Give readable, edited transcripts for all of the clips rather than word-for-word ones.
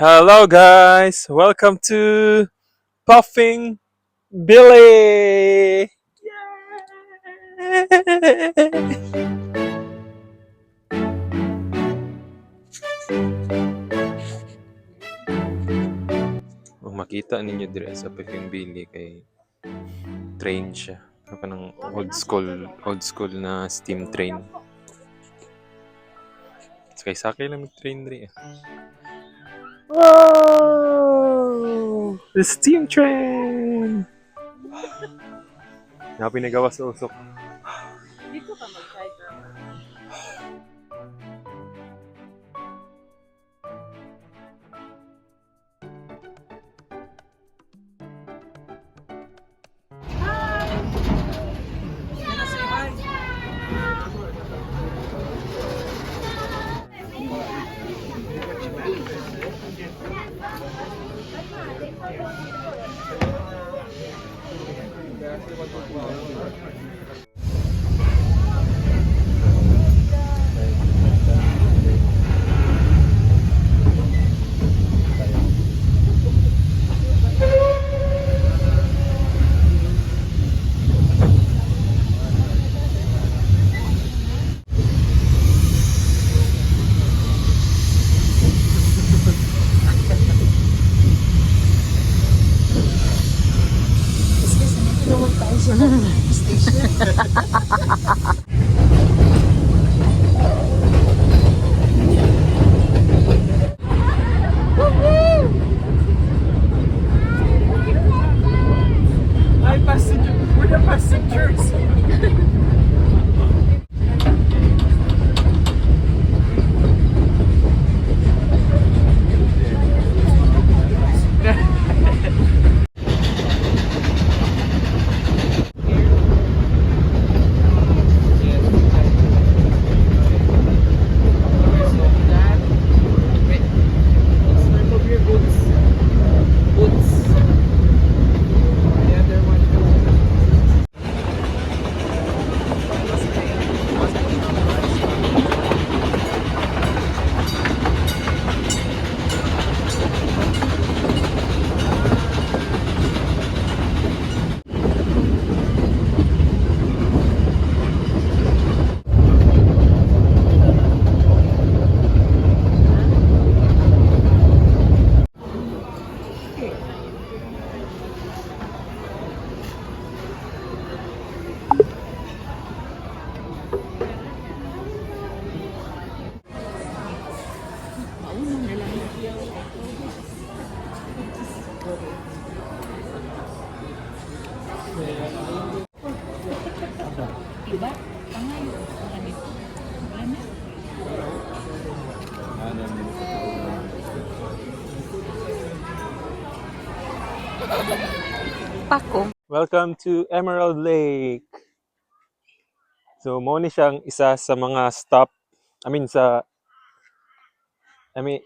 Hello, guys. Welcome to Puffing Billy. Yay! Kung makita ninyo dire sa Puffing Billy kay train siya. Ano ng old school na steam train. Kay sakay lang mag-train dire. Wow! The steam train! Nga pinagawa sa usok. Dito ka mag-try girl. We're the passengers. Remove your boots. Boots. The other one. Diba? Tangay. Ganit. Wala na. Pako. Welcome to Emerald Lake. So, mo ni siyang isa sa mga stop.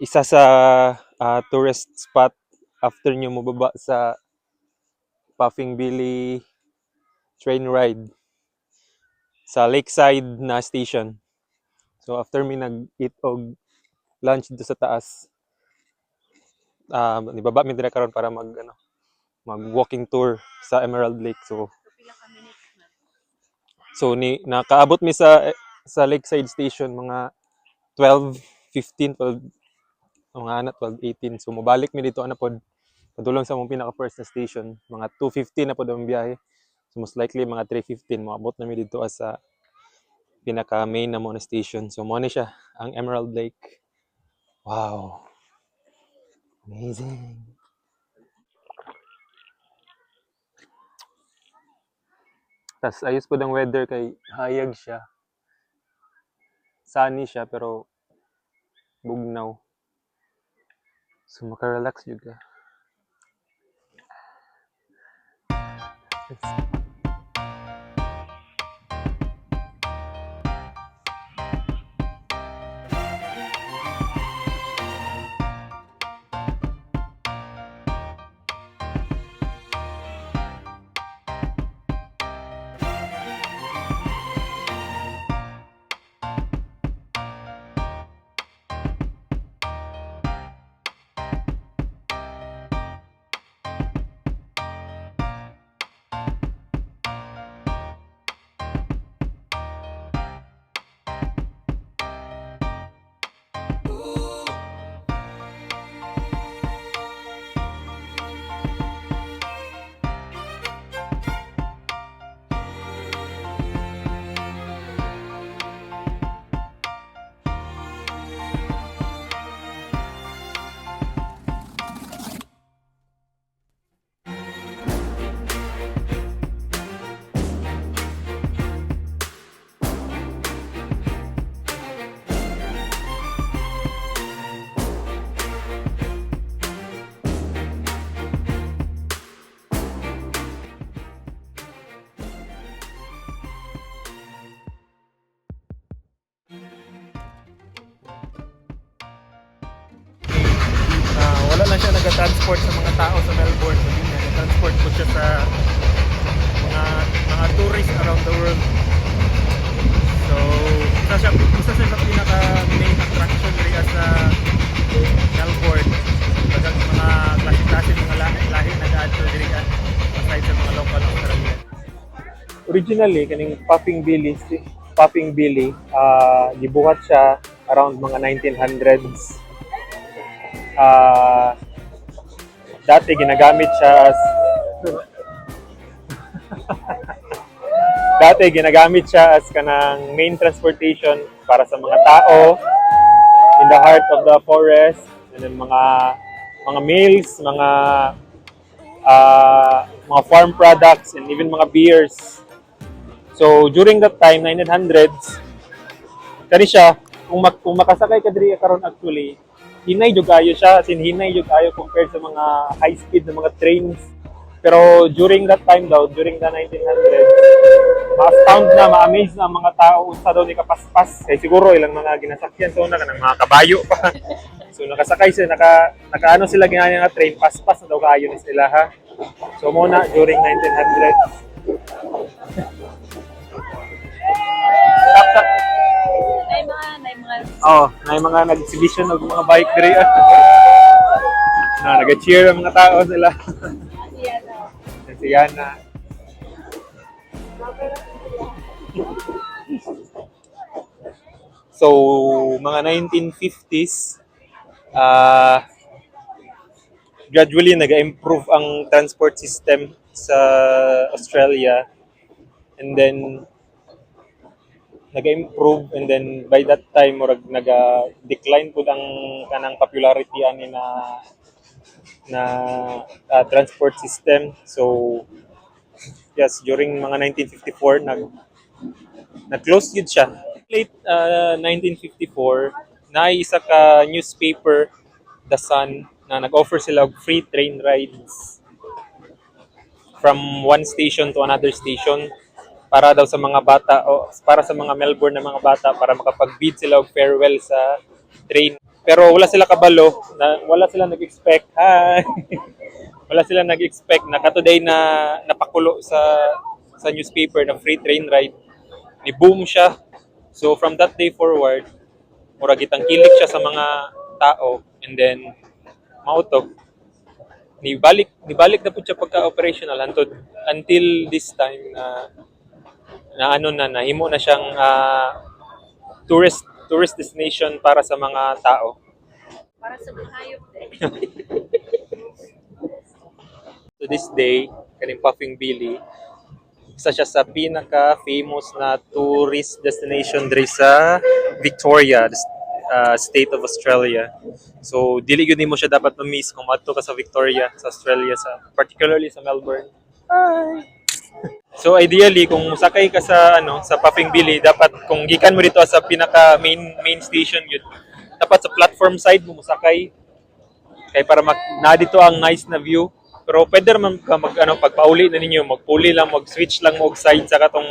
Isa sa tourist spot after nyo mababa sa Puffing Billy train ride sa Lakeside na station. So, after mi nag-eat og lunch dito sa taas, nibaba mi dire karon para mag walking tour sa Emerald Lake. So nakaabot mi sa Lakeside Station mga 12:15, 12 mga ana 12:18. So mobalik mi dito ana pod padulong sa among pinaka first na station mga 2:15 na pod ang biyahe. So most likely mga 3:15 moabot na mi dito sa pinaka main na mo na station. So mo ni siya ang Emerald Lake. Wow. Amazing. Tas ayos po ang weather kay hayag siya. Sunny siya pero bugnaw. So maka-relax jud ka. naman siya nag-transport sa mga tao sa Melbourne. So, yun, nag-transport po siya sa mga tourists around the world. So, isa siya sa pinaka main attraction rin sa Melbourne. Bagang mga klase-klase mga lahi nag-aadto diri aside sa mga local Australian. Originally kaning Puffing Billy, gibuhat siya around mga 1900s. Dati ginagamit siya as kanang main transportation para sa mga tao in the heart of the forest, and then mga meals, mga farm products, and even mga beers. So during that time 1900s kani siya kung makasakay ka diri karon actually hinay jud ayo siya, as in hinay jud ayo compared sa mga high speed na mga trains. Pero during that time daw, during the 1900s, ma-astound na, ma-amaze na ang mga tao unsa daw ni kapaspas. Kaya siguro ilang mga ginasakyan so na kanang mga kabayo pa. So nakasakay sila, nakaano sila ginaya nga train, paspas na daw kaayo ni sila ha. So muna during 1900s. May mga nag-exhibition ng mga bike diri. Nag-cheer ang mga tao sila. Siana. So, mga 1950s, gradually nag-improve ang transport system sa Australia. And then, nag-improve, and then by that time, nag-decline po ang kanang popularity ani na transport system. So yes, during mga 1954 nag-close yun siya. Late 1954 na isa ka newspaper, The Sun, na nag-offer sila of free train rides from one station to another station para daw sa mga bata o para sa mga Melbourne na mga bata para makapag-bid sila og farewell sa train. Pero wala sila kabalo, wala sila nag-expect. Wala sila nag-expect na katoday na napakulo sa newspaper na free train ride. Ni boom siya. So from that day forward, murag kitang kilik siya sa mga tao, and then mauto. Nibalik na po siya pagka-operational until this time na nahimo na siyang tourist destination para sa mga tao. Para sa mga hayop din. To this day, kaning Puffing Billy, isa siya sa pinaka-famous na tourist destination diri sa Victoria, state of Australia. So, dili yun mo siya dapat ma-miss kung madto ka sa Victoria, sa Australia, particularly sa Melbourne. Hi! So ideally kung sakay ka sa Puffing Billy, dapat kung gikan mo dito sa pinaka main station yun, dapat sa platform side mo musakay kay para na dito ang nice na view. Pero pwede naman ka pagpauli na ninyo, magpuli lang, mag-switch lang mo og side sa katong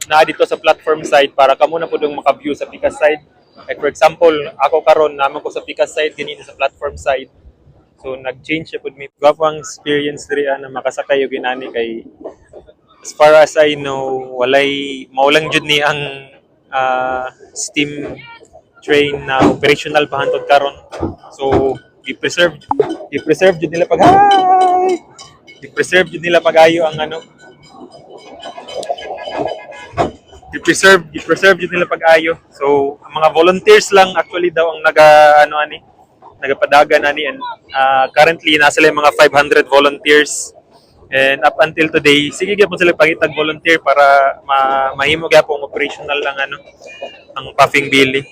na dito sa platform side para kamo na pudong maka-view sa Picas side. Like for example, ako karon naman ko sa Picas side kanina sa platform side. So nag-change siya pud mi. Gapang experience diri na makasakay og inani kay as far as I know, maulang jud ni ang steam train na operational pa hantod karon. So, i-preserve jud nila i-preserve jud nila pag-ayo ang i-preserve jud nila pag-ayo. So, ang mga volunteers lang actually daw ang nagapadagan ani, and currently nasa sila mga 500 volunteers. And up until today, sige gyapon sila pangitag volunteer para mahimo gyapon operational lang ang Puffing Billy.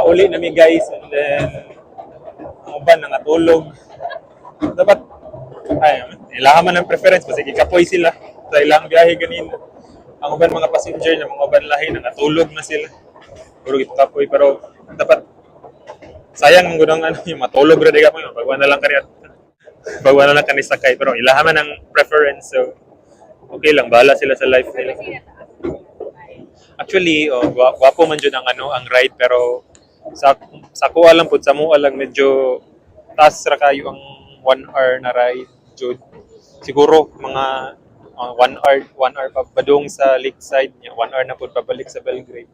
Uli nami guys, and then ang uban nangatulog. Dapat ilaha man ang preference kasi kapoy sila sa ilang biyahe ganina. Ang uban mga passenger na mga uban lahi nangatulog na sila. Puro gito kapoy, pero dapat sayang ang gunang yung matulog ra diga mo, pagwa na lang kani sakay, pero ilaha man ang preference, so okay lang, bahala sila sa life nila. Actually, gwapo man jud ang ride, pero Sa kuha lang po, sa mua lang medyo taas ra kayo ang 1 hour na ride. Jud. Siguro mga 1 hour pa badung sa lakeside niya. 1 hour na po pabalik sa Belgrade.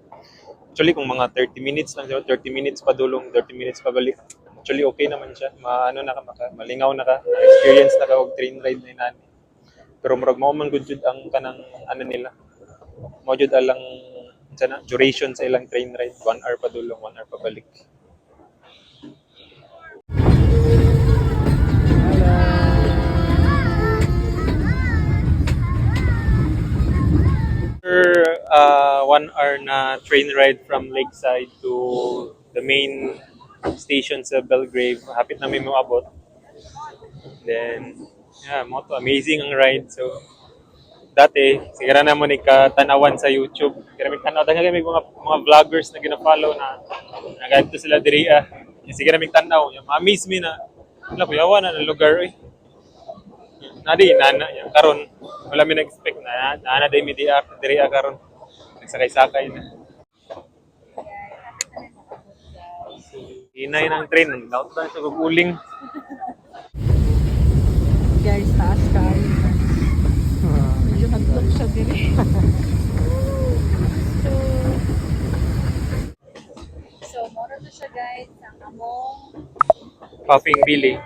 Actually, kung mga 30 minutes lang, 30 minutes pa dulong, 30 minutes pa balik. Actually, okay naman siya. Maano na ka, malingaw na ka, experience na ka, og train ride na inani. Pero murag mao man gud jud ang kanang ano nila. Mao jud alang sana duration sa ilang train ride, 1 hour pa dulong, 1 hour pa balik. After 1 hour na train ride from Lakeside to the main station sa Belgrave, hapit na may moabot. Then, yeah, mo to amazing ang ride. So, dati, sigara na mo ni katanawan sa YouTube. Kaya may tanaw, dahil may mga vloggers na gina-follow na nag-adto sila diri ah. Sigara may tanaw, ma-amaze me na, wala, kuyawa na ng lugar eh. Nadi, nana, yan, karon wala mi na-expect na, nana day mi diri karon. Nagsakay-sakay na. Hinay ng train, daot na sa guguling. Guys, taas kayo. Medyo hadlok siya din eh. So, moro to siya guys. Ang among Puffing Billy.